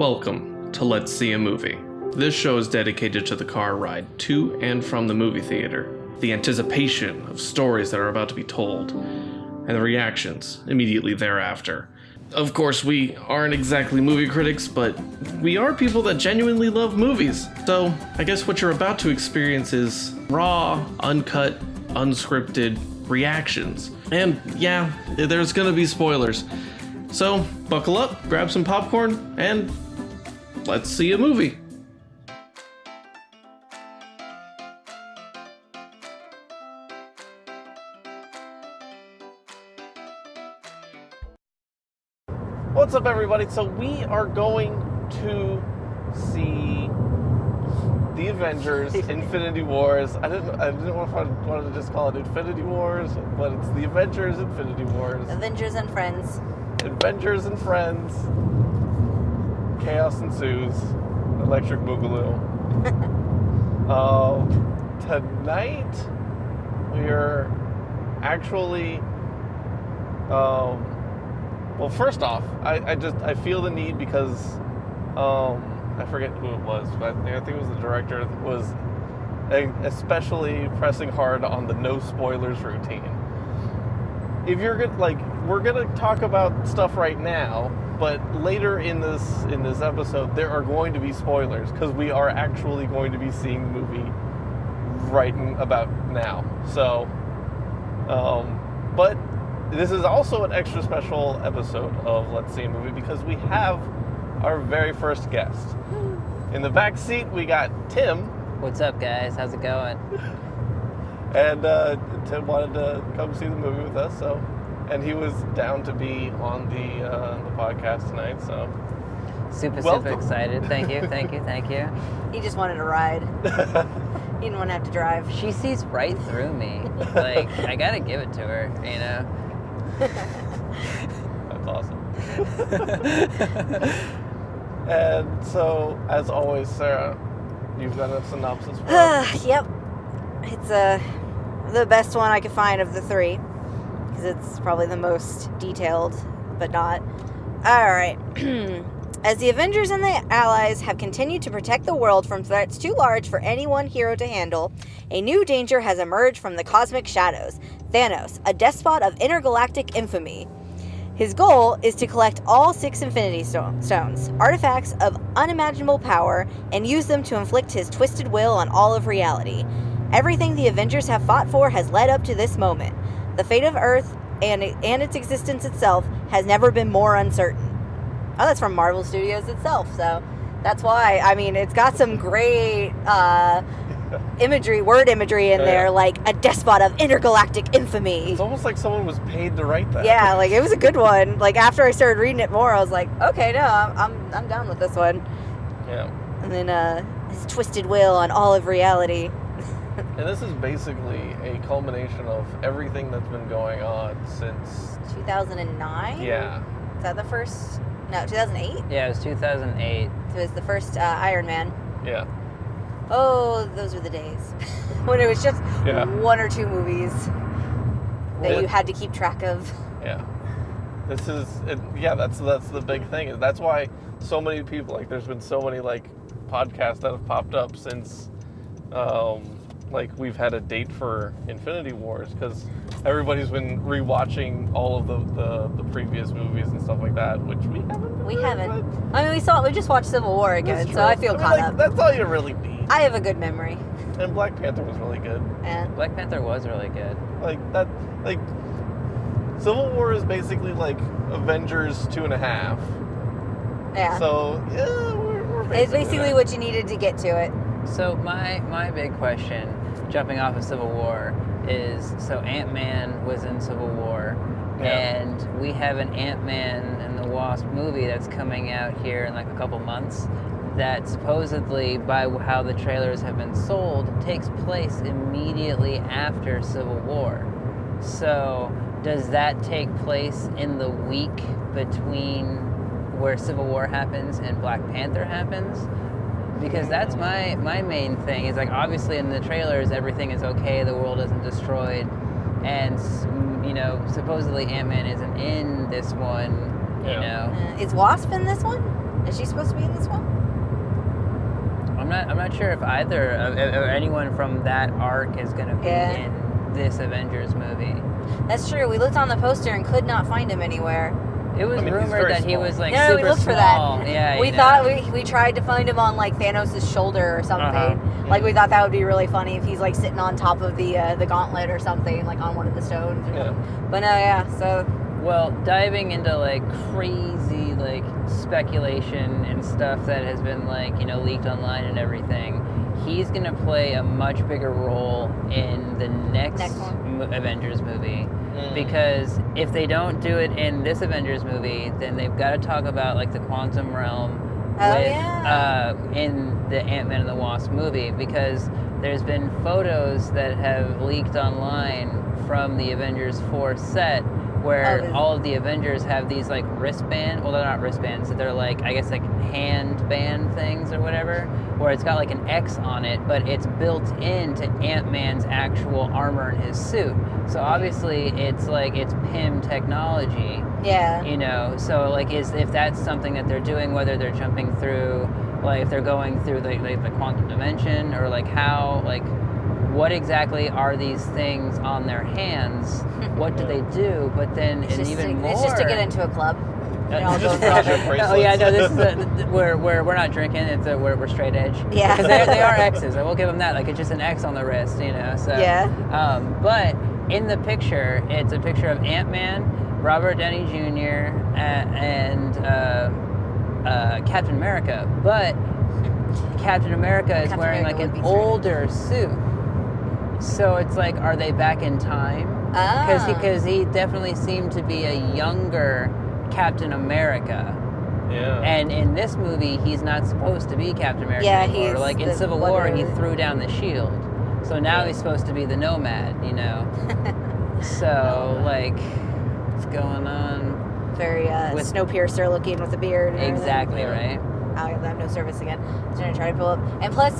Welcome to Let's See a Movie. This show is dedicated to the car ride to and from the movie theater, the anticipation of stories that are about to be told, and the reactions immediately thereafter. Of course, we aren't exactly movie critics, but we are people that genuinely love movies. So I guess what you're about to experience is raw, uncut, unscripted reactions. And yeah, there's gonna be spoilers. So buckle up, grab some popcorn, and let's see a movie. What's up, everybody? So we are going to see the Avengers Infinity Wars. I didn't know if I wanted to just call it Infinity Wars, but it's the Avengers Infinity Wars. Avengers and Friends. Avengers and Friends. Chaos ensues. Electric Boogaloo. Tonight we are actually well, first off, I feel the need because I forget who it was, but I think it was the director that was especially pressing hard on the no spoilers routine. If you're good, like, we're gonna talk about stuff right now, but later in this episode there are going to be spoilers because we are actually going to be seeing the movie right about now. So, but this is also an extra special episode of Let's See a Movie because we have our very first guest. In the back seat, we got Tim. What's up, guys? How's it going? And Tim wanted to come see the movie with us, and he was down to be on the podcast tonight. So Super excited. Thank you. He just wanted to ride. He didn't want to have to drive. She sees right through me. Like, I gotta give it to her, you know? That's awesome. And so, as always, Sarah, you've got a synopsis for us. Yep. It's the best one I could find of the three, because it's probably the most detailed, but not. Alright. As the Avengers and the Allies have continued to protect the world from threats too large for any one hero to handle, a new danger has emerged from the cosmic shadows. Thanos, a despot of intergalactic infamy. His goal is to collect all 6 Infinity Stones, artifacts of unimaginable power, and use them to inflict his twisted will on all of reality. Everything the Avengers have fought for has led up to this moment. The fate of Earth and its existence itself has never been more uncertain. Oh, that's from Marvel Studios itself, so that's why. I mean, it's got some great word imagery in there, like a despot of intergalactic infamy. It's almost like someone was paid to write that. Yeah, like it was a good one. Like after I started reading it more, I was like, okay, no, I'm down with this one. Yeah. And then his twisted will on all of reality. And this is basically a culmination of everything that's been going on since 2009. Yeah. Is that the first? No, 2008. Yeah, it was 2008. So it was the first Iron Man. Yeah. Oh, those were the days when it was just one or two movies that you had to keep track of. Yeah. This is, that's the big thing. That's why so many people, like, there's been so many, like, podcasts that have popped up since, like, we've had a date for Infinity Wars, because everybody's been rewatching all of the previous movies and stuff like that, which we haven't. We haven't. I mean, we just watched Civil War again, so I feel caught up. That's all you really need. I have a good memory. And Black Panther was really good. And Black Panther was really good. Civil War is basically like Avengers 2.5. Yeah. So, yeah, we're basically it's basically what you needed to get to it. So my big question, jumping off of Civil War, is so Ant-Man was in Civil War, and we have an Ant-Man and the Wasp movie that's coming out here in like a couple months that supposedly, by how the trailers have been sold, takes place immediately after Civil War. So does that take place in the week between where Civil War happens and Black Panther happens? Because that's my main thing, is like, obviously in the trailers everything is okay, the world isn't destroyed, and supposedly Ant-Man isn't in this one, you know. Is Wasp in this one? Is she supposed to be in this one? I'm not sure if either or anyone from that arc is going to be in this Avengers movie. That's true. We looked on the poster and could not find him anywhere. It was rumored that he was like no, super we looked small. for that. Yeah, we thought we tried to find him on like Thanos' shoulder or something. Like we thought that would be really funny if he's like sitting on top of the gauntlet or something, like on one of the stones. But no, so. Well, diving into like crazy like speculation and stuff that has been like leaked online and everything, he's gonna play a much bigger role in the next Avengers movie. Because if they don't do it in this Avengers movie, then they've got to talk about like the quantum realm in the Ant-Man and the Wasp movie, because there's been photos that have leaked online from the Avengers 4 set where all of the Avengers have these like wristband, well they're not wristbands, they're like, I guess like hand band things or whatever, where it's got like an X on it, but it's built into Ant-Man's actual armor in his suit. So obviously it's like, it's PIM technology. Yeah. So like if that's something that they're doing, whether they're jumping through, like if they're going through the quantum dimension, or like how, like what exactly are these things on their hands? What do they do? But then it's just to get into a club. Oh yeah, no, this is we're not drinking. It's we're straight edge. Yeah, because they are X's. I will give them that. Like it's just an X on the wrist, So yeah. But in the picture, it's a picture of Ant-Man, Robert Downey Jr. and Captain America. But Captain America is wearing like an older suit. So it's like, are they back in time? Because he definitely seemed to be a younger Captain America. Yeah. And in this movie, he's not supposed to be Captain America anymore. Like in Civil War, he threw down the shield. So now he's supposed to be the Nomad, So, like, what's going on? Very Snowpiercer looking with a beard. Exactly, right? I have no service again. I'm going to try to pull up. And plus,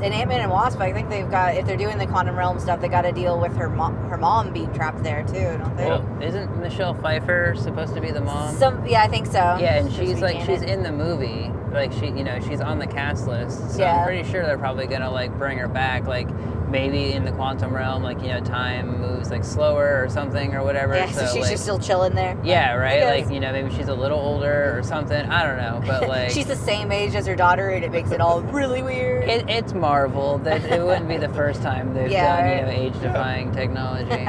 in Ant-Man and Wasp, I think they've got, if they're doing the quantum realm stuff, they got to deal with her mom being trapped there too, don't they? Well, isn't Michelle Pfeiffer supposed to be the mom? Yeah, I think so. Yeah, and she's in the movie. Like she's on the cast list. So I'm pretty sure they're probably gonna like bring her back. Like maybe in the quantum realm, like time moves like slower or something or whatever. Yeah, so she's just still chilling there. Yeah, right. Like maybe she's a little older or something. I don't know, but like she's the same age as her daughter, and it makes it all really weird. It's Marvel. That it wouldn't be the first time they've done age-defying technology.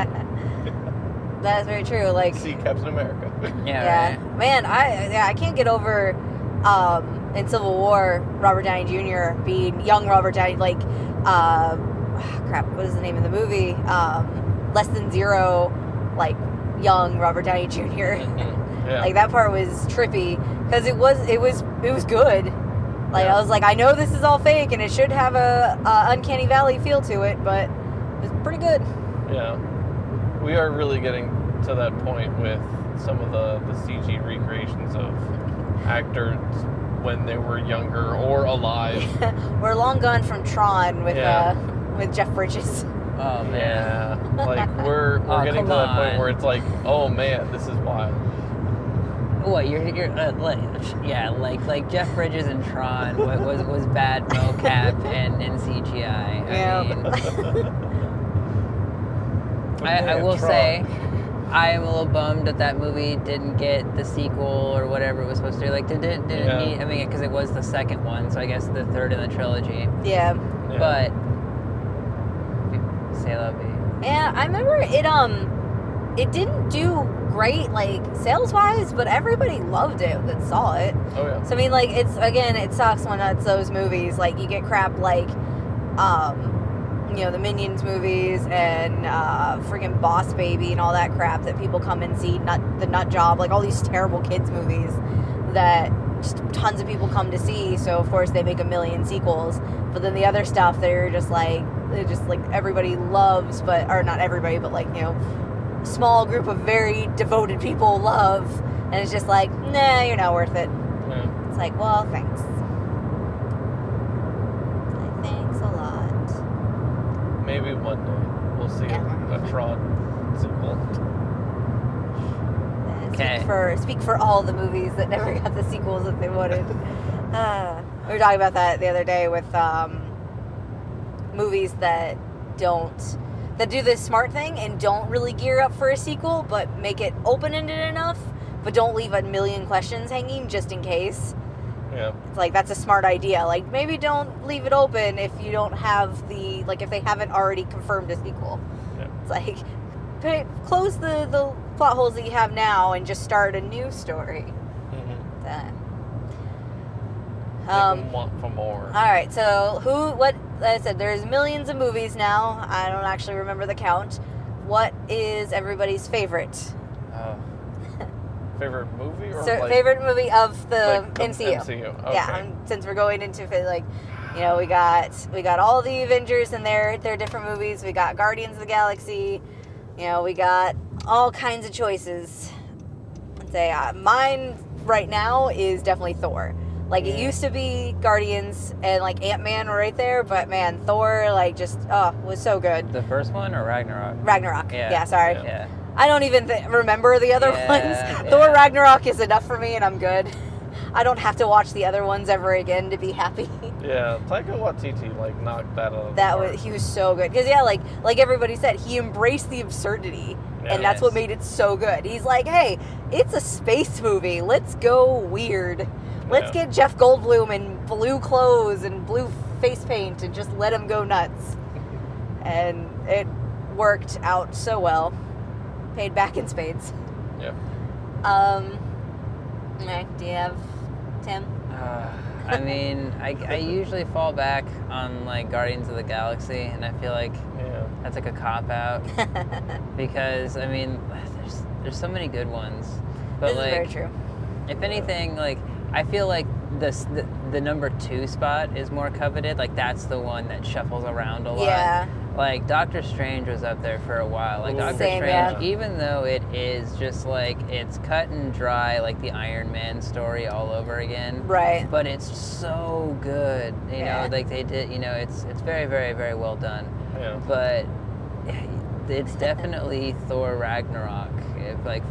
That's very true. Like see Captain America. Yeah. Right. Man, I can't get over in Civil War Robert Downey Jr. being young Robert Downey, like crap, what is the name of the movie? Less Than Zero, like young Robert Downey Jr. Like that part was trippy because it was good. Like I was like, I know this is all fake and it should have a Uncanny Valley feel to it, but it's pretty good. Yeah, we are really getting to that point with some of the CG recreations of actors when they were younger or alive. We're long gone from Tron with Jeff Bridges. Oh man. Yeah, like we're getting to that point where it's like, oh man, this is wild. What you're like Jeff Bridges and Tron was bad mocap and CGI. I will say, I am a little bummed that movie didn't get the sequel or whatever it was supposed to do. Like, did it need? I mean, because it was the second one, so I guess the third in the trilogy. Yeah. But say la vie. Yeah, I remember it didn't do great, like, sales-wise, but everybody loved it that saw it. Oh, yeah. So, I mean, like, it sucks when it's those movies, like, you get crap like, the Minions movies and freaking Boss Baby and all that crap that people come and see, the Nut Job, like, all these terrible kids movies that just tons of people come to see, so, of course, they make a million sequels. But then the other stuff, they're just like everybody loves, or not everybody, but like, small group of very devoted people love, and it's just like, nah, you're not worth it. Yeah. It's like, well, thanks. Thanks a lot. Maybe one day we'll see a Tron sequel. Okay. Speak for all the movies that never got the sequels that they wanted. We were talking about that the other day with movies that do this smart thing and don't really gear up for a sequel, but make it open-ended enough, but don't leave a million questions hanging just in case. Yeah. It's like, that's a smart idea. Like, maybe don't leave it open if you don't have if they haven't already confirmed a sequel. Yeah. It's like, close the plot holes that you have now and just start a new story. Mm-hmm. Make them want for more. All right, so like I said, there's millions of movies now. I don't actually remember the count. What is everybody's favorite? Favorite movie or favorite movie of the MCU? MCU. Okay. Yeah, since we're going into we got all the Avengers and their different movies. We got Guardians of the Galaxy. We got all kinds of choices. I'd say mine right now is definitely Thor. Like, it used to be Guardians and, like, Ant-Man were right there, but, man, Thor, like, was so good. The first one or Ragnarok? Ragnarok. Yeah, sorry. Yeah. I don't even remember the other ones. Yeah. Thor Ragnarok is enough for me, and I'm good. I don't have to watch the other ones ever again to be happy. Yeah, Taika Waititi, like, knocked that out of the park. He was so good. Because, like everybody said, he embraced the absurdity, and that's what made it so good. He's like, hey, it's a space movie. Let's go weird. Let's get Jeff Goldblum in blue clothes and blue face paint and just let him go nuts. And it worked out so well. Paid back in spades. Yep. Do you have Tim? I mean, I usually fall back on, like, Guardians of the Galaxy, and I feel like that's like a cop-out. Because, I mean, there's so many good ones. But, this like, is very true. If anything, like, I feel like the number 2 spot is more coveted. Like, that's the one that shuffles around a lot. Yeah. Like, Doctor Strange was up there for a while. Like, Doctor Strange, even though it is just, like, it's cut and dry, like the Iron Man story all over again. Right. But it's so good. You know, like, they did, it's very, very, very well done. Yeah. But it's definitely Thor Ragnarok,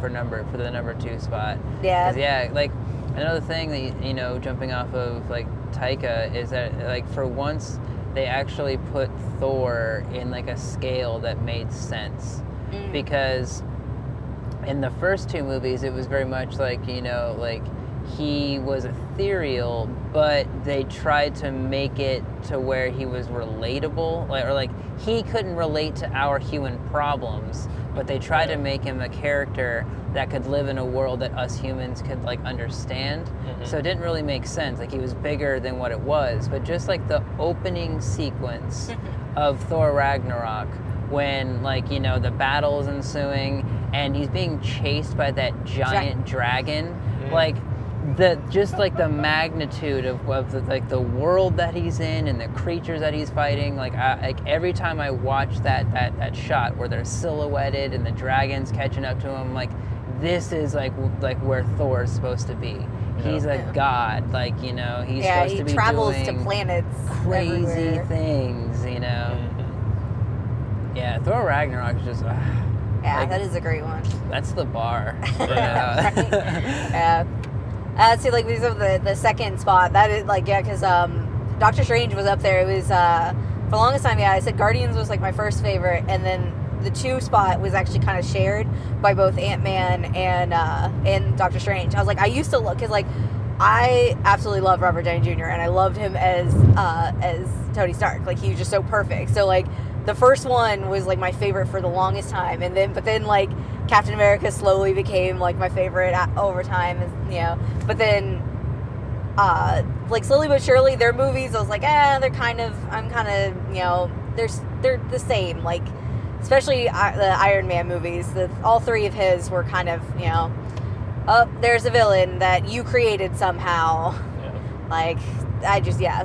for the number 2 spot. Yeah. 'Cause, yeah, like, another thing that, jumping off of, like, Taika is that, like, for once, they actually put Thor in, like, a scale that made sense. Because in the first 2 movies, it was very much like, like, he was ethereal, but they tried to make it to where he was relatable, or he couldn't relate to our human problems, but they tried to make him a character that could live in a world that us humans could, like, understand. So it didn't really make sense. Like, he was bigger than what it was. But just, like, the opening sequence of Thor Ragnarok, when, like, the battle is ensuing and he's being chased by that giant dragon, like, the magnitude of the world that he's in and the creatures that he's fighting, like every time I watch that shot where they're silhouetted and the dragon's catching up to him, like, this is like where Thor's supposed to be. He's a god, like, he's supposed to be travels doing to planets crazy everywhere. things, Yeah, Thor Ragnarok is just That is a great one. that's the bar. Yeah. See, like, these are the second spot. That is, like, because Doctor Strange was up there. It was, for the longest time, I said Guardians was, like, my first favorite, and then the 2 spot was actually kind of shared by both Ant-Man and Doctor Strange. I was like, I used to look, because, like, I absolutely love Robert Downey Jr., and I loved him as Tony Stark. Like, he was just so perfect. So, like, the first one was, like, my favorite for the longest time, but then, like, Captain America slowly became, like, my favorite over time, but then, like, slowly but surely, their movies, I was like, they're kind of, they're the same, like, especially the Iron Man movies, all 3 of his were kind of, there's a villain that you created somehow, like,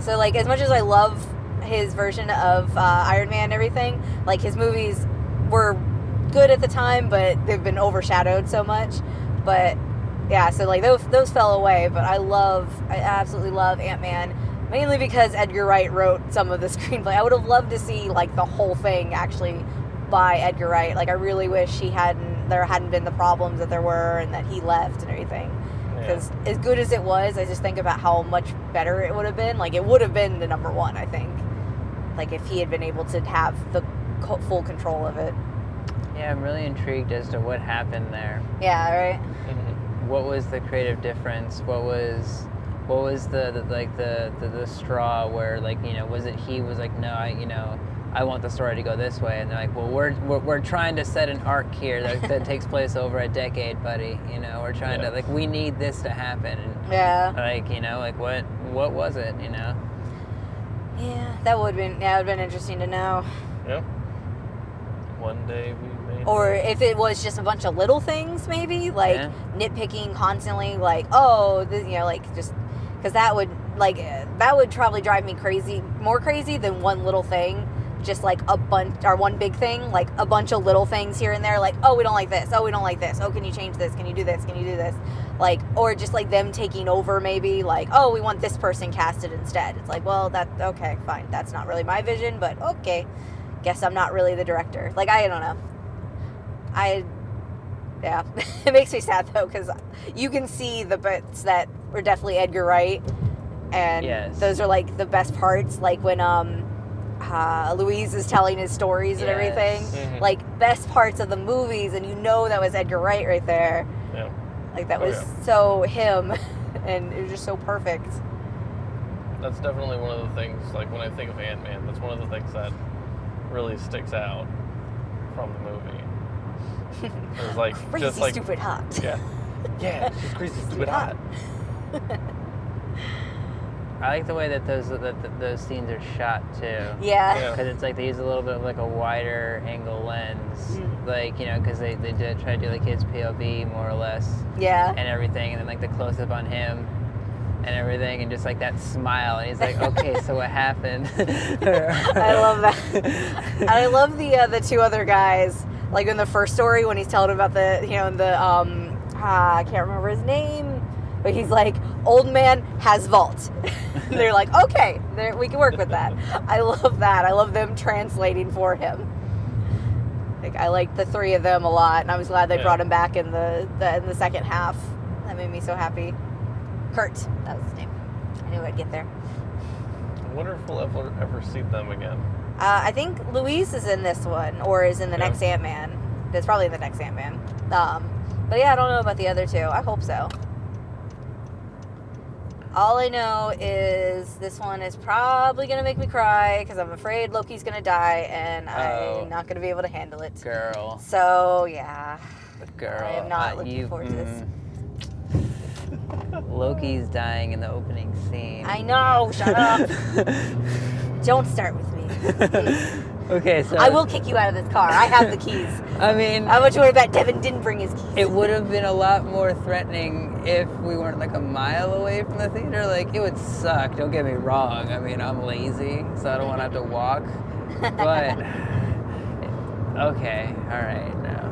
so, like, as much as I love his version of Iron Man and everything, like, his movies were good at the time, but they've been overshadowed so much. But so, like, those fell away. But I absolutely love Ant-Man, mainly because Edgar Wright wrote some of the screenplay. I would have loved to see, like, the whole thing actually by Edgar Wright. Like, I really wish he hadn't there hadn't been the problems that there were, and that he left and everything. Because as good as it was, I just think about how much better it would have been. Like, it would have been the number one, I think. Like, if he had been able to have the full control of it. Yeah, I'm really intrigued as to what happened there. Yeah, right? Mm-hmm. What was the creative difference? What was the straw where, like, you know, was it he was like, no, I want the story to go this way, and they're like, well, we're trying to set an arc here that takes place over a decade, buddy. You know, we're trying to, like, we need this to happen. And, yeah. like, you know, like what was it? You know. Yeah, that would have been interesting to know. Yeah. One day we may. Or if it was just a bunch of little things, maybe like nitpicking constantly, like, oh, this, you know, like, just because that would probably drive me crazy, more crazy than one little thing. Just like a bunch, or one big thing, like a bunch of little things here and there, like, oh, we don't like this, oh, we don't like this, oh, can you change this, can you do this, can you do this, like, or just like them taking over, maybe, like, oh, we want this person casted instead. It's like, well, okay, fine, that's not really my vision, but okay, guess I'm not really the director. Like, I don't know. Yeah, it makes me sad though, because you can see the bits that were definitely Edgar Wright, and those are like the best parts, like when Louise is telling his stories and everything. Mm-hmm. Like, best parts of the movies, and you know that was Edgar Wright right there. Yeah. Like, that was so him, and it was just so perfect. That's definitely one of the things, like, when I think of Ant-Man, that's one of the things that really sticks out from the movie. It was like, crazy, just like, stupid hot. Yeah. Yeah, she's crazy, stupid hot. I like the way that those scenes are shot too. Yeah. Because it's like they use a little bit of like a wider angle lens, like, you know, because they did try to do like his POV more or less. Yeah. And everything, and then like the close up on him, and everything, and just like that smile, and he's like, okay, so what happened? I love that. And I love the two other guys, like in the first story when he's telling about the, you know, I can't remember his name, but he's like, old man has vault. They're like, okay, we can work with that. I love that. I love them translating for him. Like, I liked the three of them a lot, and I was glad they brought him back in the second half. That made me so happy. Kurt, that was his name. I knew I'd get there. I wonder if we'll ever see them again. I think Louise is in this one, or is in the next Ant-Man. It's probably in the next Ant-Man. But yeah, I don't know about the other two. I hope so. All I know is this one is probably going to make me cry, because I'm afraid Loki's going to die, and I'm not going to be able to handle it. Girl. So, yeah. Girl. I am not looking forward to this. Loki's dying in the opening scene. I know, shut up. Don't start with me. Please. Okay, so I will kick you out of this car. I have the keys. I mean, how much worry about Devin didn't bring his keys? It would have been a lot more threatening if we weren't like a mile away from the theater. Like, it would suck, don't get me wrong. I mean, I'm lazy, so I don't want to have to walk. But okay, all right, now.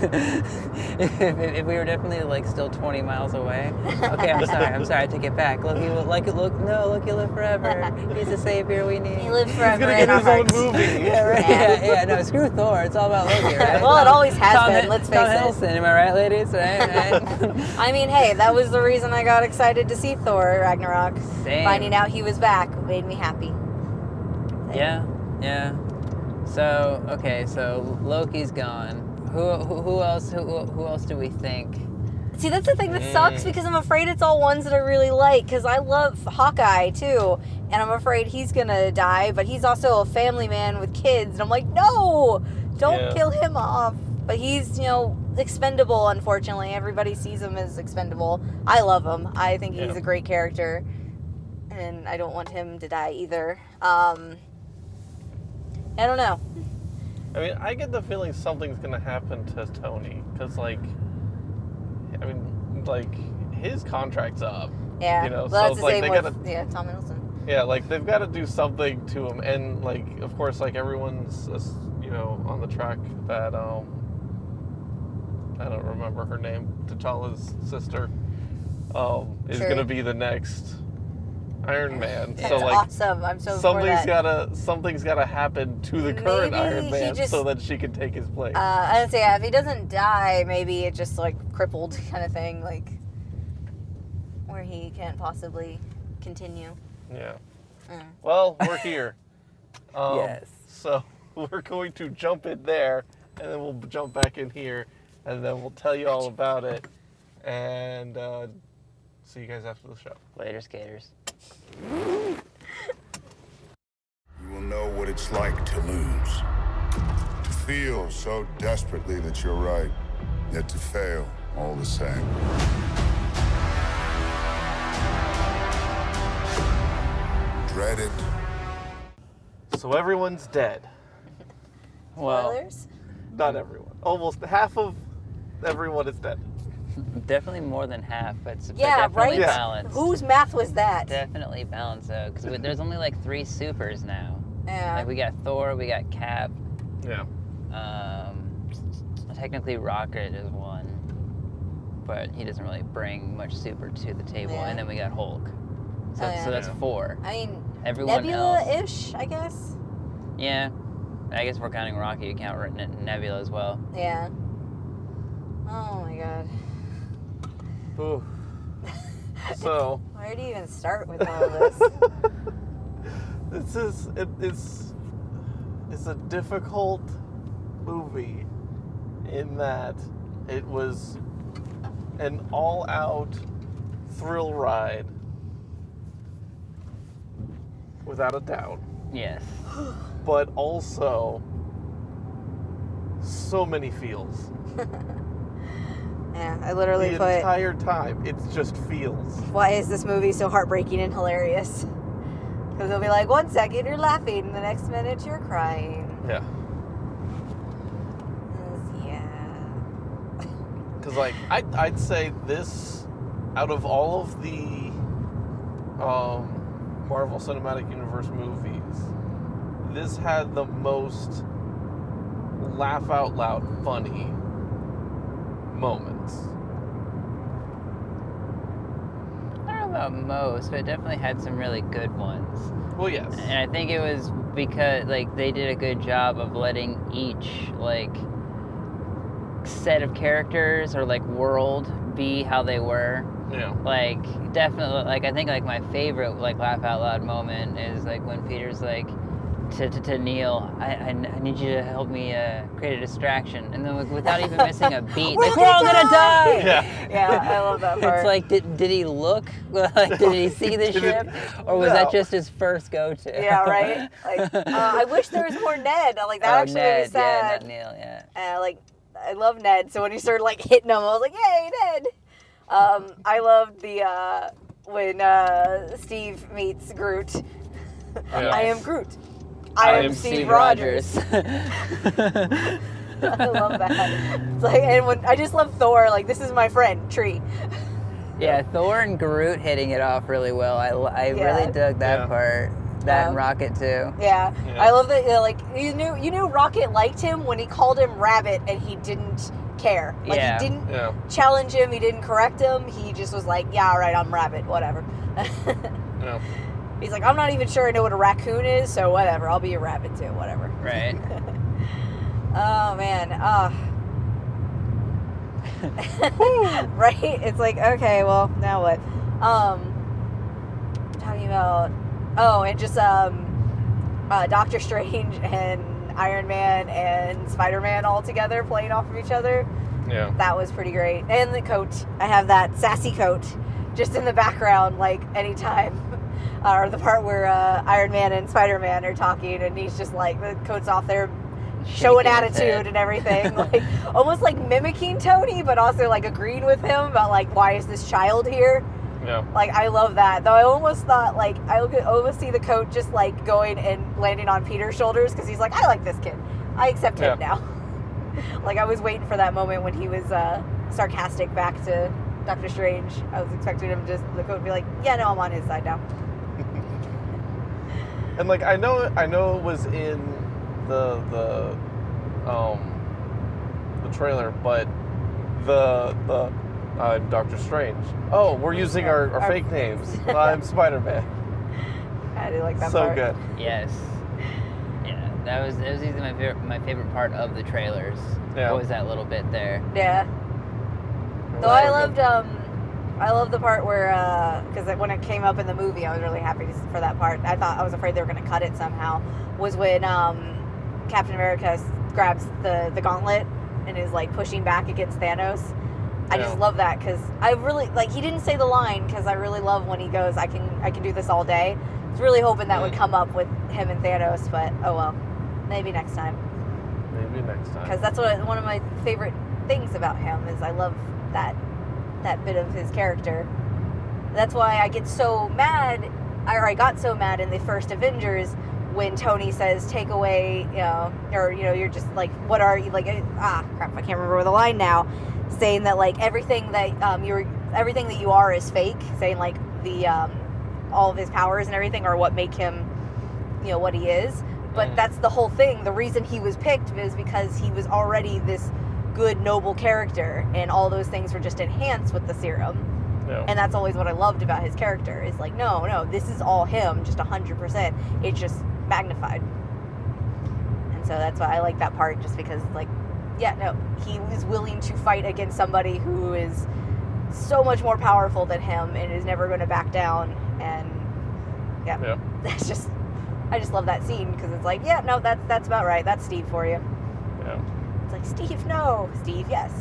if we were definitely like still 20 miles away. Okay, I'm sorry, I take it back. Loki live forever. He's the savior we need. He lives forever He's gonna in get our his hearts. own movie. Yeah, right. Yeah, no, screw Thor. It's all about Loki, right? Well, it always has been, let's face Tom it. Hiddleston, am I right, ladies? Right? I mean, hey, that was the reason I got excited to see Thor Ragnarok. Same. Finding out he was back made me happy. Yeah. So, okay, so Loki's gone. Who else do we think? See, that's the thing that sucks, because I'm afraid it's all ones that I really like, because I love Hawkeye too, and I'm afraid he's gonna die, but he's also a family man with kids, and I'm like, no, don't kill him off. But he's, you know, expendable, unfortunately. Everybody sees him as expendable. I love him. I think he's a great character, and I don't want him to die either. I don't know. I mean, I get the feeling something's gonna happen to Tony, because, like, I mean, like, his contract's up. Yeah, you know, well, so that's it's the like same they with gotta, Tom Hiddleston. Yeah, like, they've got to do something to him, and, like, of course, like, everyone's, you know, on the track that I don't remember her name, T'Challa's sister, is gonna be the next Iron Man. That's So like awesome. I'm so for that. something's gotta happen to the current Maybe Iron he Man just- so that she can take his place. I would say if he doesn't die, maybe it's just like crippled kind of thing, like where he can't possibly continue. Yeah. Mm. Well, we're here. Yes. So we're going to jump in there, and then we'll jump back in here, and then we'll tell you all about it. And see you guys after the show. Later, skaters. You will know what it's like to lose. To feel so desperately that you're right, yet to fail all the same. Dread it. So everyone's dead. Well, Spoilers? Not everyone. Almost half of everyone is dead. definitely more than half, but it's Yeah, definitely right? balanced. Whose math was that? Definitely balanced though, because there's only like 3 supers now. Yeah. Like we got Thor, we got Cap. Yeah. Technically Rocket is one, but he doesn't really bring much super to the table. Yeah. And then we got Hulk. So, Oh, yeah. so that's Yeah. 4. I mean, Everyone else. Nebula-ish, I guess. Yeah. I guess if we're counting Rocket, you count Nebula as well. Yeah. Oh my god. Ooh. So Where do you even start with all of this? it's a difficult movie in that it was an all-out thrill ride, without a doubt, Yes. but also so many feels. Yeah, I literally The put, entire time, it's just feels. why is this movie so heartbreaking and hilarious? Because they'll be like, 1 second you're laughing, and the next minute you're crying. Yeah. Yeah. Because, like, I'd say this, out of all of the Marvel Cinematic Universe movies, this had the most laugh out loud funny moments. I don't know about most, but it definitely had some really good ones. Well, yes. And I think it was because like they did a good job of letting each like set of characters or like world be how they were. Yeah. Like definitely like I think like my favorite like laugh out loud moment is like when Peter's like to Neil, I need you to help me create a distraction, and then like, without even missing a beat, like we're all gonna die. Yeah. Yeah, I love that part. It's like, did he look? Like, did he see the ship, or was No. that just his first go-to? Yeah, right? Like, I wish there was more Ned. Like, that actually made me Ned, yeah, sad. not Neil, yeah. Like, I love Ned, so when he started, like, hitting him, I was like, yay, Ned! I loved the, when Steve meets Groot. I am Groot. I am Steve Rogers. I love that. It's like, and when I just love Thor, like, this is my friend, Tree. Yeah, Thor and Groot hitting it off really well. I Yeah. really dug that Yeah. part. That and Rocket too. Yeah. Yeah. I love that, like, you knew Rocket liked him when he called him Rabbit and he didn't care. Like, Yeah. he didn't Yeah. challenge him, he didn't correct him, he just was like, yeah, all right, I'm Rabbit, whatever. Yeah. He's like, I'm not even sure I know what a raccoon is, so whatever, I'll be a rabbit too, whatever. Right. Oh, man. Right? It's like, okay, well, now what? Talking about, and just Doctor Strange and Iron Man and Spider-Man all together playing off of each other. Yeah. That was pretty great. And the coat. I have that sassy coat just in the background, like, anytime. Or the part where Iron Man and Spider-Man are talking and he's just like, the coat's off there showing Shaking his attitude head. and everything. Like, almost like mimicking Tony, but also like agreeing with him about like, why is this child here? Yeah. Like, I love that. Though I almost thought, like, I almost see the coat just like going and landing on Peter's shoulders because he's like, I like this kid. I accept him now. Like, I was waiting for that moment when he was sarcastic back to Doctor Strange. I was expecting him just, the coat, be like, yeah, no, I'm on his side now. And like I know it was in the trailer, but the Doctor Strange. Oh, we're using our fake names. I'm Spider-Man. I do like that So part. good. Yes. Yeah, that was easily my favorite part of the trailers. Yeah. Was that little bit there? Yeah. It Though was I so loved good. I love the part where because when it came up in the movie, I was really happy for that part. I was afraid they were going to cut it somehow. Was when Captain America grabs the gauntlet and is like pushing back against Thanos. I just Yeah. love that because I really like. He didn't say the line because I really love when he goes, "I can do this all day." I was really hoping that would come up with him and Thanos, but oh well, maybe next time. Maybe next time. Because that's one of my favorite things about him is I love that bit of his character. That's why I get so mad, or I got so mad in the first Avengers when Tony says, "Take away," you're just like, "What are you like?" Crap, I can't remember the line now. Saying that like everything that everything that you are is fake. Saying like the all of his powers and everything are what make him, what he is. But that's the whole thing. The reason he was picked is because he was already this good, noble character, and all those things were just enhanced with the serum. Yeah. And that's always what I loved about his character. Is like, no, this is all him, just 100%. It's just magnified. And so that's why I like that part, just because it's like, yeah, no, he was willing to fight against somebody who is so much more powerful than him and is never going to back down. And yeah. That's just, I just love that scene because it's like, yeah, no, that's about right. That's Steve for you. Yeah. It's like, Steve, no. Steve, yes.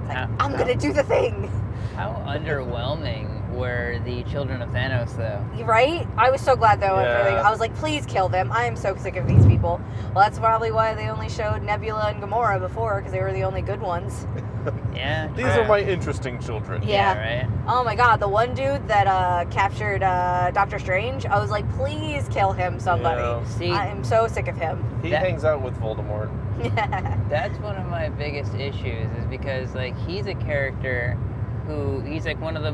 It's like, How- I'm going to do the thing. How underwhelming were the children of Thanos, though? Right? I was so glad, though. Yeah. I was like, please kill them. I am so sick of these people. Well, that's probably why they only showed Nebula and Gamora before, because they were the only good ones. Yeah. These are my interesting children. Yeah. Right. Oh my god, the one dude that captured Doctor Strange, I was like, please kill him, somebody. Yeah. See, I am so sick of him. He That- hangs out with Voldemort. that's one of my biggest issues, is because like he's a character who he's like one of the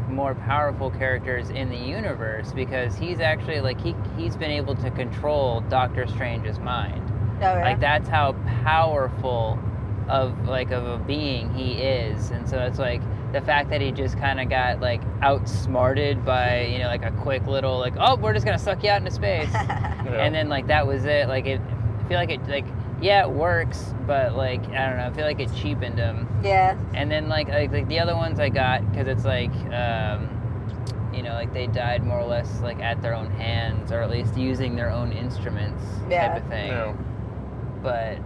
more powerful characters in the universe, because he's actually like he's been able to control Doctor Strange's mind. Oh, yeah. Like that's how powerful of a being he is. And so it's like the fact that he just kind of got like outsmarted by like a quick little like, oh, we're just gonna suck you out into space. And then like that was it. Like I feel like it like, yeah, it works, but like I don't know, I feel like it cheapened him. Yeah. And then like the other ones I got, because it's like like they died more or less like at their own hands, or at least using their own instruments, type of thing. Yeah. But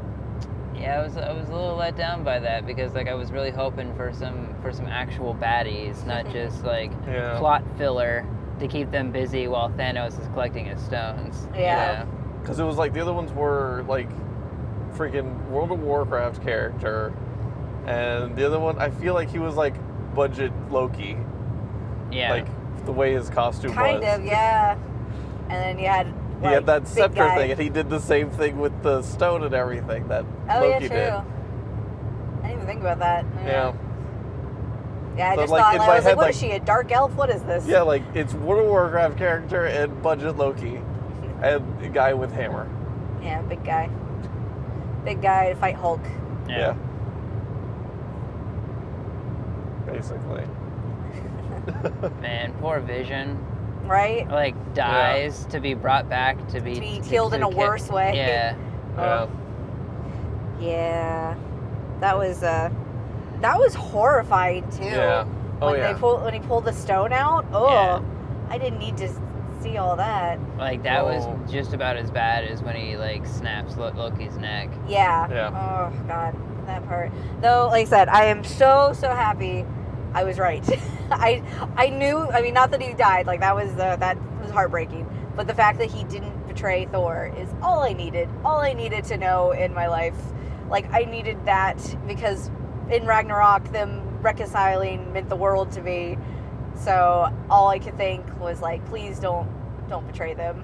yeah, I was a little let down by that, because like I was really hoping for some actual baddies, not just like Yeah. plot filler to keep them busy while Thanos is collecting his stones. Yeah. Because it was like the other ones were like freaking World of Warcraft character, and the other one I feel like he was like budget Loki, Yeah. like the way his costume Kind was. of, yeah. And then you had He had that big scepter guy. thing, and he did the same thing with the stone and everything that Oh, Loki yeah, true. did. I didn't even think about that. Yeah. Yeah, I So, just like, thought, in I my was head, like, what like- is she, a dark elf? What is this? Yeah, like it's World of Warcraft character and budget Loki, and a guy with hammer. Yeah, big guy. Big guy to fight Hulk. Yeah. Basically. Man, poor Vision. Right? Like dies to be brought back to be killed in a worse way. Yeah. Yeah. Yeah. That was horrifying too. Yeah. Oh, when yeah. when he pulled the stone out. Oh, Yeah. I didn't need to see all that. Like that was Oh. just about as bad as when he like snaps Loki's neck. Yeah. Yeah. Oh god, that part. Though, like I said, I am so happy I was right. I knew. I mean, not that he died. Like that was heartbreaking. But the fact that he didn't betray Thor is all I needed. All I needed to know in my life. Like I needed that because in Ragnarok, them reconciling meant the world to me. So all I could think was like, please don't betray them.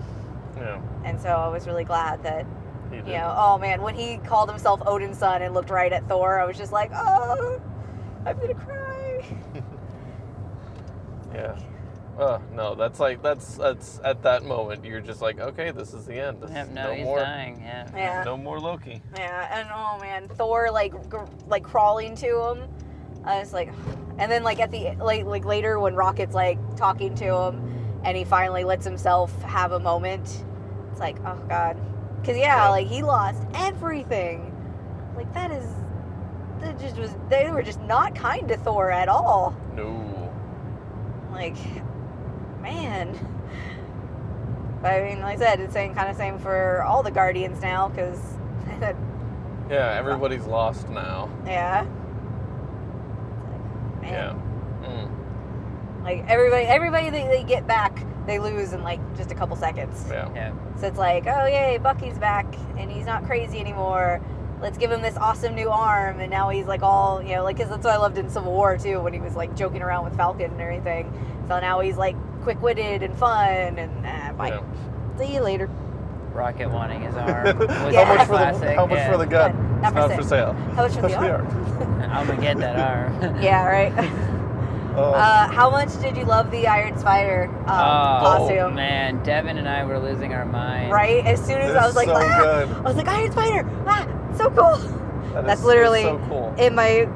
Yeah. And so I was really glad that, He did. oh man, when he called himself Odin's son and looked right at Thor, I was just like, oh, I'm gonna cry. Yeah. No, that's at that moment you're just like, okay, this is the end. This is No, he's more, dying. Yeah. Yeah. no more Loki. Yeah, and oh man, Thor like crawling to him. I was like, and then like at the like later when Rocket's like talking to him, and he finally lets himself have a moment. It's like, oh god, because like he lost everything. Like they were just not kind to Thor at all. No. Like, man. But I mean, like I said, it's same for all the Guardians now, because Yeah, everybody's lost now. yeah. Man. Yeah. Like everybody they get back, they lose in like just a couple seconds. Yeah. So it's like, oh yay, Bucky's back and he's not crazy anymore. Let's give him this awesome new arm, and now he's like all, like, because that's what I loved in Civil War too, when he was like joking around with Falcon and everything. So now he's like quick-witted and fun, and bye. Yeah. See you later. Rocket wanting his arm. Was Yeah. How much for the gun? Not It's for not for sale. How much for the arm? I'm gonna get that arm. Yeah, right. How much did you love the Iron Spider costume? Oh man, Devin and I were losing our mind. Right? As soon as I was like, so good. I was like, Iron Spider! Ah, so cool! That's literally so cool. in my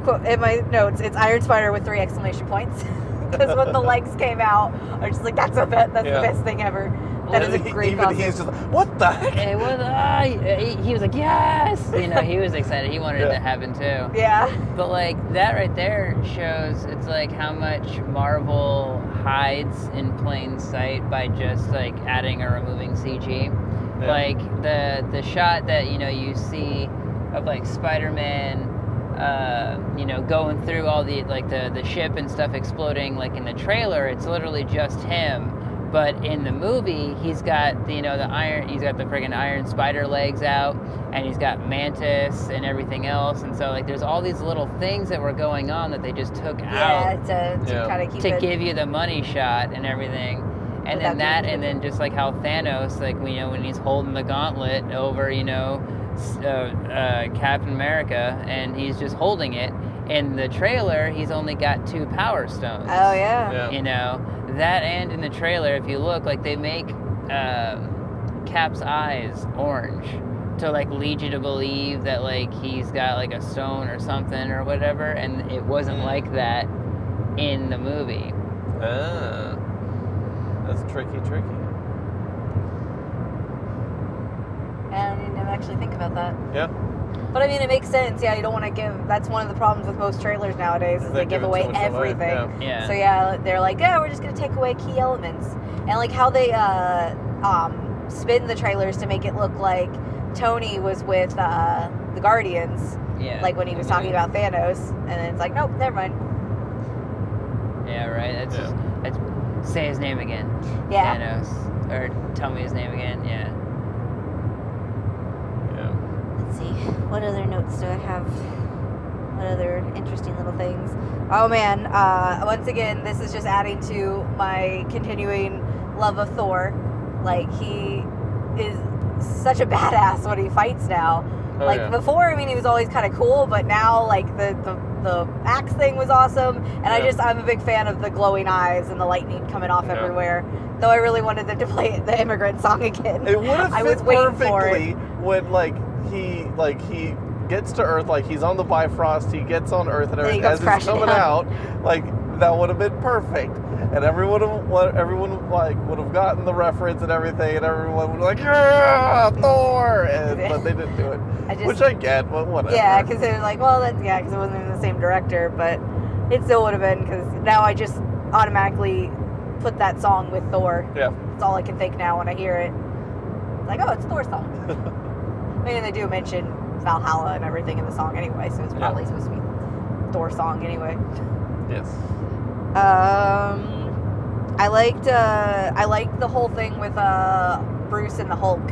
notes. It's Iron Spider with 3 exclamation points. Because when the legs came out, I was just like, that's the best thing ever. That is a great Even costume. he's just like, what the heck? It was, he was like, yes! He was excited. He wanted it to happen too. Yeah. But like that right there shows it's like how much Marvel hides in plain sight by just like adding or removing CG. Yeah. Like the shot that you see of like Spider-Man going through all the like the ship and stuff exploding, like in the trailer, it's literally just him. But in the movie, he's got the friggin' Iron Spider legs out, and he's got Mantis and everything else, and so like there's all these little things that were going on that they just took out to kind of keep it. give you the money shot and everything. And then and then just like how Thanos, like when he's holding the gauntlet over Captain America, and he's just holding it. In the trailer, he's only got 2 power stones. Oh yeah. That, and in the trailer, if you look, like they make Cap's eyes orange to like lead you to believe that like he's got like a stone or something or whatever, and it wasn't like that in the movie. Ah, that's tricky. And I didn't actually think about that. Yeah. But I mean, it makes sense. Yeah, you don't want to give. That's one of the problems with most trailers nowadays is they give away so much everything. Yeah. So they're like, we're just gonna take away key elements, and like how they spin the trailers to make it look like Tony was with the Guardians. Yeah. Like when he was talking about Thanos, and then it's like, nope, never mind. Yeah, right. That's say his name again. Yeah. Thanos, or tell me his name again. Yeah. Let's see. What other notes do I have? What other interesting little things? Oh man, once again, this is just adding to my continuing love of Thor. Like, he is such a badass when he fights now. Before, I mean, he was always kind of cool, but now, like, the axe thing was awesome. And I'm a big fan of the glowing eyes and the lightning coming off everywhere. Though I really wanted them to play the Immigrant song again. It would have fit perfectly when, when he gets to Earth, like he's on the Bifrost, he gets on Earth and everything, as it's coming out, like that would have been perfect, and everyone would have gotten the reference and everything, and everyone would be like, yeah, Thor, but they didn't do it, which I get, but whatever. Yeah, because they're like, because it wasn't even the same director, but it still would have been, because now I just automatically put that song with Thor. Yeah, that's all I can think now when I hear it. It's like, oh, it's Thor's song. I mean, they do mention Valhalla and everything in the song anyway, so it's probably supposed to be Thor's song anyway. Yes. I liked the whole thing with Bruce and the Hulk,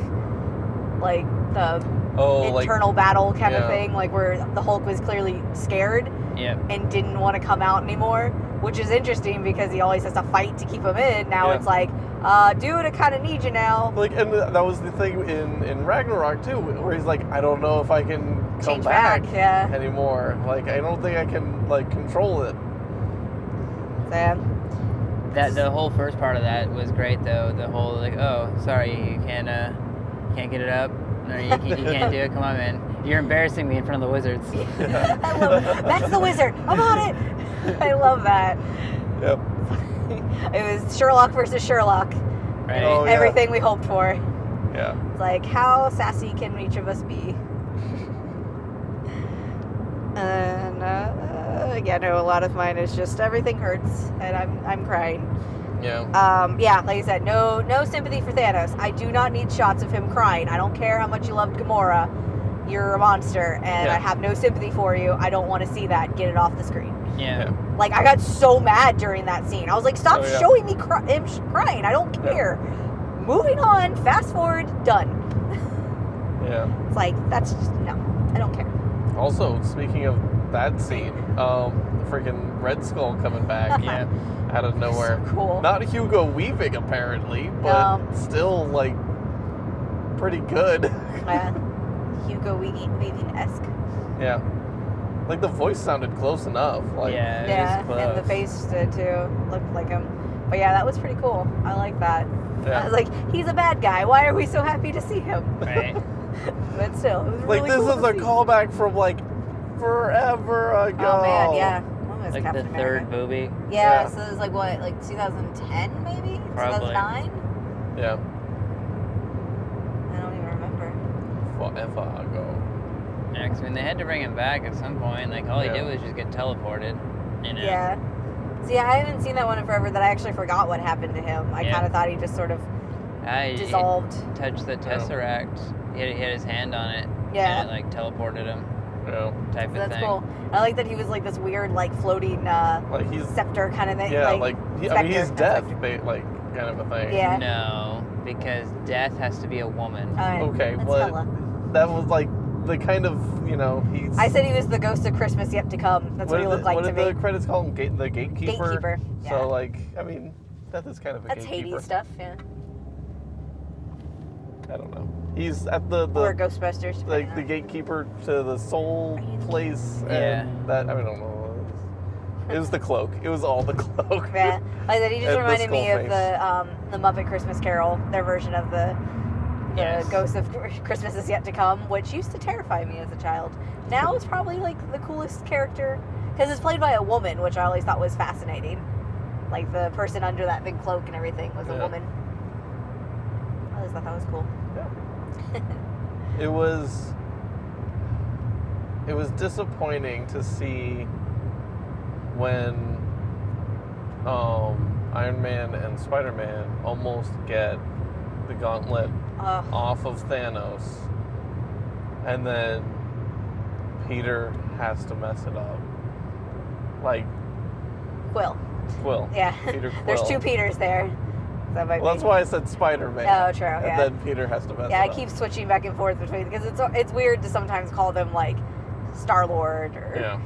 like the internal battle kind of thing, like where the Hulk was clearly scared and didn't want to come out anymore, which is interesting because he always has to fight to keep him in. Now it's like, dude, I kind of need you now. Like, and that was the thing in Ragnarok too, where he's like, I don't know if I can come change back anymore. Like, I don't think I can like control it. Sam. The whole first part of that was great though. The whole like, oh, sorry, you can't get it up, or you can't do it. Come on, man, you're embarrassing me in front of the wizards. I love it. That's the wizard. I'm on it. I love that. Yep. It was Sherlock versus Sherlock. Right. Oh, yeah. Everything we hoped for. Yeah. It's like, how sassy can each of us be? And yeah, no, a lot of mine is just everything hurts, and I'm crying. Yeah. Yeah, like I said, no sympathy for Thanos. I do not need shots of him crying. I don't care how much you loved Gamora. You're a monster, and I have no sympathy for you. I don't want to see that. Get it off the screen. Yeah. Like, I got so mad during that scene. I was like, stop showing me him crying. I don't care. Moving on. Fast forward. Done. Yeah. It's like, that's just, no. I don't care. Also, speaking of that scene, the freaking Red Skull coming back. Yeah. Out of nowhere. So cool. Not Hugo Weaving, apparently, but still, like, pretty good. Hugo Weaving-esque. Yeah. Like, the voice sounded close enough. Like, Yeah, it was close. And the face did too. Looked like him. But yeah, that was pretty cool. I like that. Yeah. I was like, he's a bad guy. Why are we so happy to see him? Right. But still, it was like really this cool is to a see. callback from, like, forever ago. Oh man, yeah. When was Like Captain the America? third movie. Yeah, Yeah. so it was like what, like 2010 maybe? Probably. 2009? Yeah. I don't even remember. Forever ago. Yeah, 'cause, I mean, they had to bring him back at some point. Like, all he did was just get teleported. You know? Yeah. See, I haven't seen that one in forever that I actually forgot what happened to him. I kind of thought he just sort of He dissolved. touched the Tesseract. He had his hand on it. Yeah. And it, like, teleported him. Yeah. Type So of that's thing. cool. I like that he was like this weird, like floating Like, he's. scepter kind of thing. Yeah, I mean, he's specter, death, specter. like, kind of a thing. Yeah. No, because death has to be a woman. Alright, Okay, that's but hella. that was, like, the kind of, he's. I said he was the ghost of Christmas yet to come. That's what he looked like what to did me. the credits call him? The gatekeeper? Gatekeeper, yeah. So, like, I mean, death is kind of a That's gatekeeper. Hades stuff, yeah. I don't know. He's at the Or Ghostbusters. like depending the on- gatekeeper to the soul place. Yeah. And that, I don't know. It was the cloak. It was all the cloak. Yeah, like that. He just And the reminded me skull of face. the Muppet Christmas Carol, their version of the Ghost of Christmas is yet to come, which used to terrify me as a child. Now it's probably like the coolest character because it's played by a woman, which I always thought was fascinating. Like the person under that big cloak and everything was a woman. I always thought that was cool. Yeah. It was disappointing to see when Iron Man and Spider-Man almost get the gauntlet off of Thanos, and then Peter has to mess it up. Like Quill. Yeah. Peter Quill. There's two Peters there. So that might Well, that's be. why I said Spider-Man. Oh, true, And yeah. then Peter has to mess Yeah, I it up. keep switching back and forth between because it's weird to sometimes call them like Star-Lord or Yeah.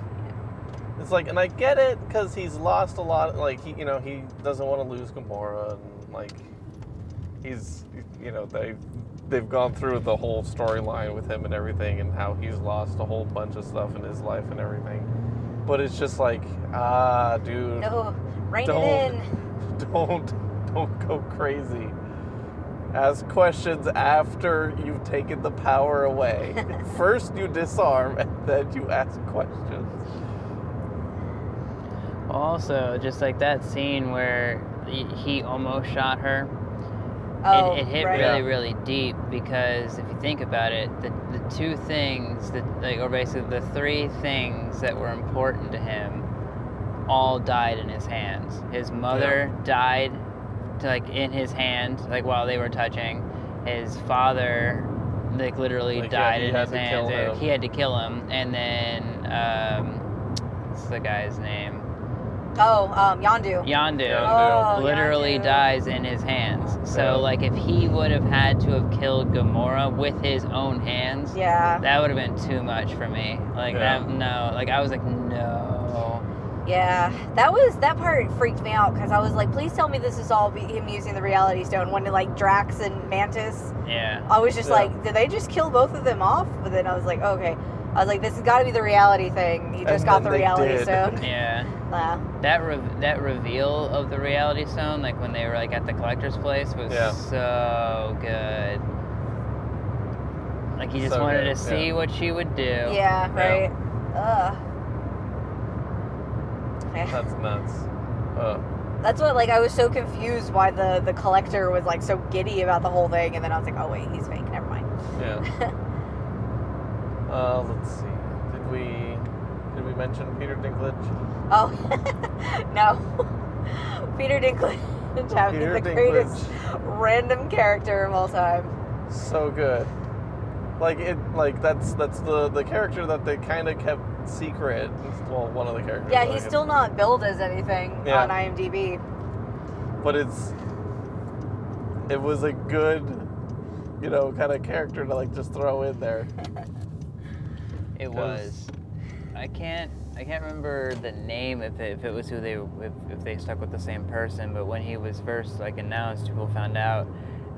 It's like, and I get it because he's lost a lot. Like he doesn't want to lose Gamora, and like he's, they've gone through the whole storyline with him and everything, and how he's lost a whole bunch of stuff in his life and everything. But it's just like, dude, no, rein don't, it in. don't go crazy. Ask questions after you've taken the power away. First you disarm, and then you ask questions. Also, just like that scene where he almost shot her, Oh, it hit right. really, really deep because if you think about it, the two things or basically the three things that were important to him all died in his hands. His mother died in his hand, like while they were touching. His father literally died in his hands. He had to kill him. And then what's the guy's name? Oh, Yondu. Yondu Oh, literally Yondu. dies in his hands. So, like, if he would have had to have killed Gamora with his own hands, Yeah. that would have been too much for me. Like, I was like, no. Yeah, that part freaked me out because I was like, please tell me this is all him using the Reality Stone. When like Drax and Mantis, Yeah. I was just like, did they just kill both of them off? But then I was like, okay. I was like, this has got to be the reality thing. He just got the Reality Stone. Yeah. Yeah. That reveal of the Reality Stone, like when they were like at the collector's place, was so good. Like you just wanted to see what she would do. Yeah, right. Ugh. That's nuts. That's what, like, I was so confused why the collector was, like, so giddy about the whole thing, and then I was like, oh, wait, he's fake. Never mind. Yeah. Let's see. Did we mention Peter Dinklage? Oh, no. Peter Dinklage having Peter the greatest random character of all time. So good. That's the character that they kind of kept secret. Well, one of the characters. Yeah, he's still not billed as anything on IMDb. But it was a good, kind of character to like just throw in there. It was. I can't remember the name if it was if they stuck with the same person. But when he was first like announced, people found out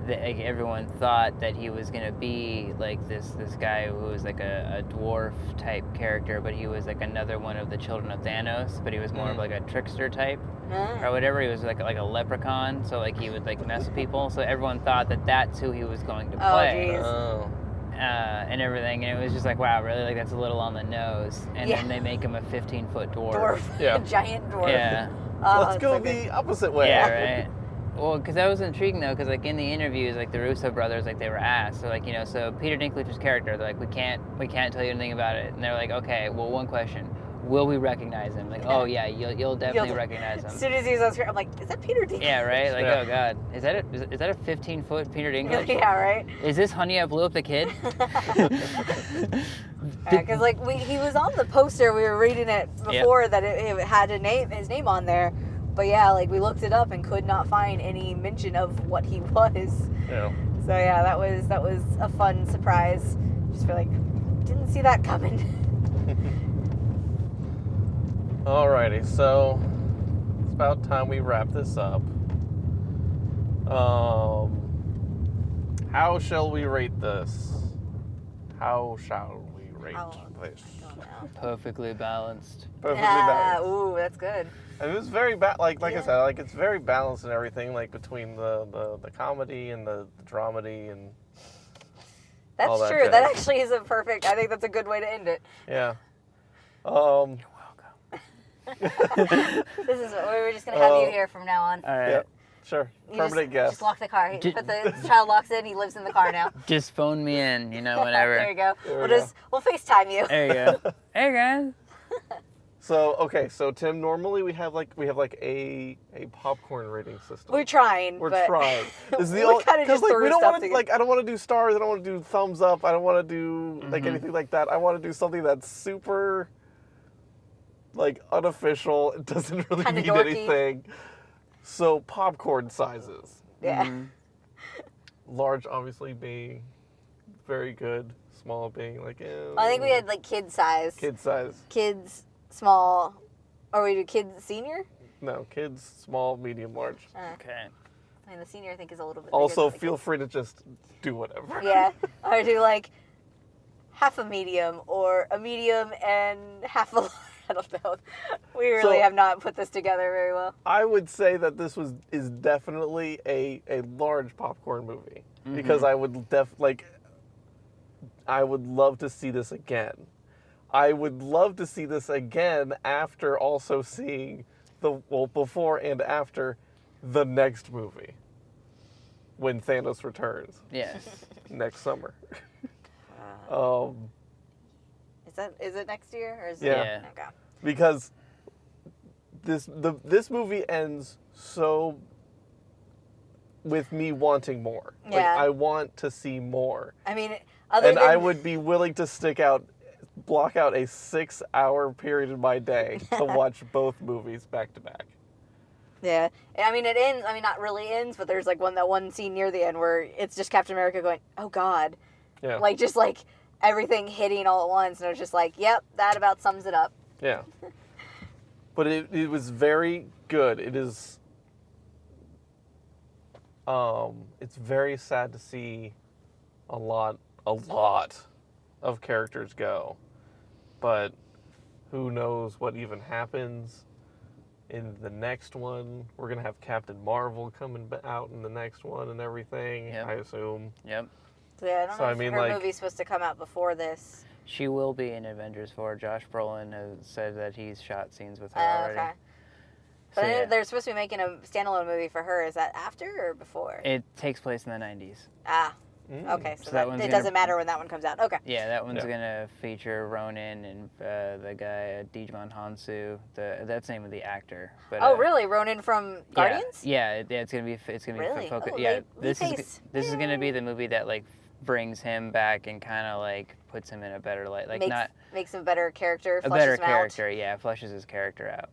that like, everyone thought that he was gonna be like this guy who was like a dwarf type character, but he was like another one of the children of Thanos. But he was more of like a trickster type or whatever. He was like a leprechaun, so like he would like mess with people. So everyone thought that that's who he was going to play. Oh. And everything, and it was just like, wow, really? Like, that's a little on the nose. And then they make him a 15-foot dwarf. Yeah. A giant dwarf. Yeah. Let's go the opposite way. Yeah, right. Well, because that was intriguing, though, because, like, in the interviews, like, the Russo brothers, like, they were asked, so, like, so Peter Dinklage's character, they're like, we can't tell you anything about it. And they're like, okay, well, one question. Will we recognize him? Like, oh, yeah, you'll definitely recognize him. As soon as he's on screen, I'm like, is that Peter Dinklage? Yeah, right? Like, oh, God. Is that a 15-foot Peter Dinklage? Yeah, right? Is this Honey, I Blew Up the Kid? Because, like, he was on the poster. We were reading it before that it had his name on there. But, yeah, like, we looked it up and could not find any mention of what he was. Yeah. So, yeah, that was a fun surprise. Just feel like, didn't see that coming. Alrighty, so it's about time we wrap this up. How shall we rate this? How shall we rate this? Perfectly balanced. Perfectly balanced. Ooh, that's good. And it was very like I said, like it's very balanced and everything, like between the comedy and the dramedy and That's all that true. jazz. That actually is a perfect. I think that's a good way to end it. Yeah. This is we're just gonna have you here from now on. All right. Yeah, sure. Permanent guest. Just lock the car. Put the child locks in. He lives in the car now. Just phone me in, whenever. There you go. There we We'll FaceTime you. There you go. Hey, guys. So Tim, normally we have a popcorn rating system. We're trying. We're but trying. This is the we only kind of just we threw don't stuff want to together. I don't want to do stars. I don't want to do thumbs up. I don't want to do like anything like that. I want to do something that's super like unofficial. It doesn't really Kinda mean dorky. anything. So popcorn sizes. Yeah. Large obviously being very good. Small being like I think we had like kid size. kid size. Kids small. Or we do kids senior? No, kids small, medium, large. Okay. I mean, the senior I think is a little bit. Also, bigger than the feel kids. free to just do whatever. Yeah. Or do like half a medium or a medium and half a large. I don't know. We really have not put this together very well. I would say that this is definitely a large popcorn movie because I would I would love to see this again. I would love to see this again after also seeing before and after the next movie when Thanos returns Yes. next summer. Is it next year or is it? Yeah. Okay. Because this movie ends so with me wanting more. Like Yeah. I want to see more. I mean, I would be willing to block out a 6-hour period in my day to watch both movies back to back. Yeah. I mean, it ends. I mean, not really ends, but there's like one scene near the end where it's just Captain America going, "Oh God," Yeah. like just like everything hitting all at once, and it's just like, "Yep, that about sums it up." Yeah. But it was very good. It is. It's very sad to see a lot of characters go, but who knows what even happens in the next one. We're gonna have Captain Marvel coming out in the next one and everything. Yep. I assume. Yep. So yeah, I don't So, know I if mean, her like- movie's supposed to come out before this. She will be in Avengers 4. Josh Brolin has said that he's shot scenes with her already. Okay. But yeah. they're supposed to be making a standalone movie for her. Is that after or before? It takes place in the 90s. Ah. Okay, so that one's it gonna- doesn't matter when that one comes out. Okay. Yeah, that one's Yeah. gonna feature Ronan and the guy Digimon Hansu. That's the name of the actor. But, Oh, really? Ronan from Guardians? Yeah, it's gonna be Really? focused. Oh, Yeah, they this pace. is gonna be the movie that like brings him back and kind of like puts him in a better light. Like Makes him a better character. a fleshes better him out. character. Yeah, fleshes his character out.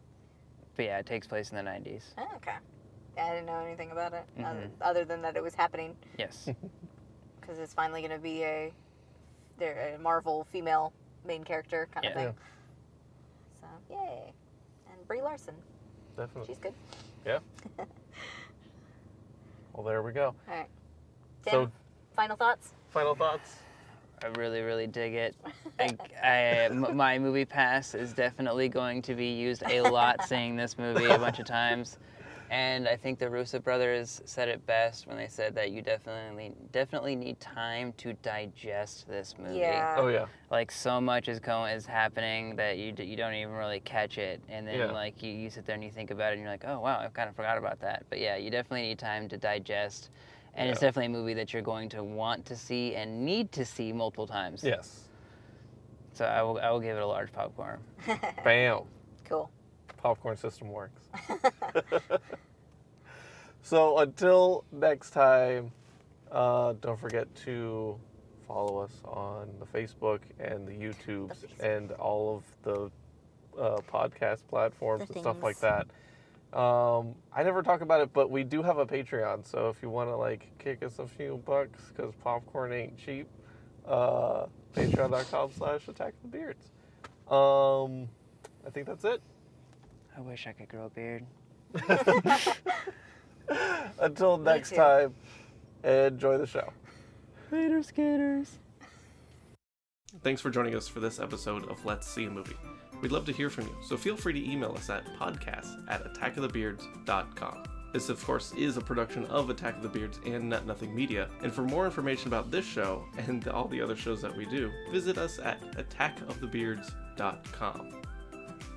But yeah, it takes place in the 90s. Oh, okay. Yeah, I didn't know anything about it other than that it was happening Yes. because it's finally going to be a Marvel female main character kind of Yeah. thing. So yay! And Brie Larson, Definitely. she's good. Yeah. Well, there we go. All right. Tim, So- final thoughts? Final thoughts? I really, really dig it. My movie pass is definitely going to be used a lot seeing this movie a bunch of times. And I think the Russo brothers said it best when they said that you definitely need time to digest this movie. Yeah. Oh, yeah. Like so much is happening that you don't even really catch it, and then Yeah. like you sit there and you think about it and you're like, oh wow, I kind of forgot about that. But yeah, you definitely need time to digest. And it's Yeah. definitely a movie that you're going to want to see and need to see multiple times. Yes. So I will give it a large popcorn. Bam. Cool. Popcorn system works. So until next time, don't forget to follow us on the Facebook and the YouTubes and all of the podcast platforms The and stuff like things. that. I never talk about it, but we do have a Patreon. So if you want to like kick us a few bucks, because popcorn ain't cheap, patreon.com/attackofthebeards. I think that's it. I wish I could grow a beard. Until next too. time, enjoy the show. Later, skaters. Thanks for joining us for this episode of Let's See a Movie. We'd love to hear from you, so feel free to email us at podcast@attackofthebeards.com. This, of course, is a production of Attack of the Beards and Nut Nothing Media, and for more information about this show and all the other shows that we do, visit us at attackofthebeards.com.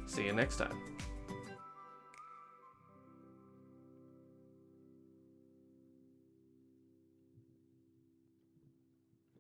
See you next time.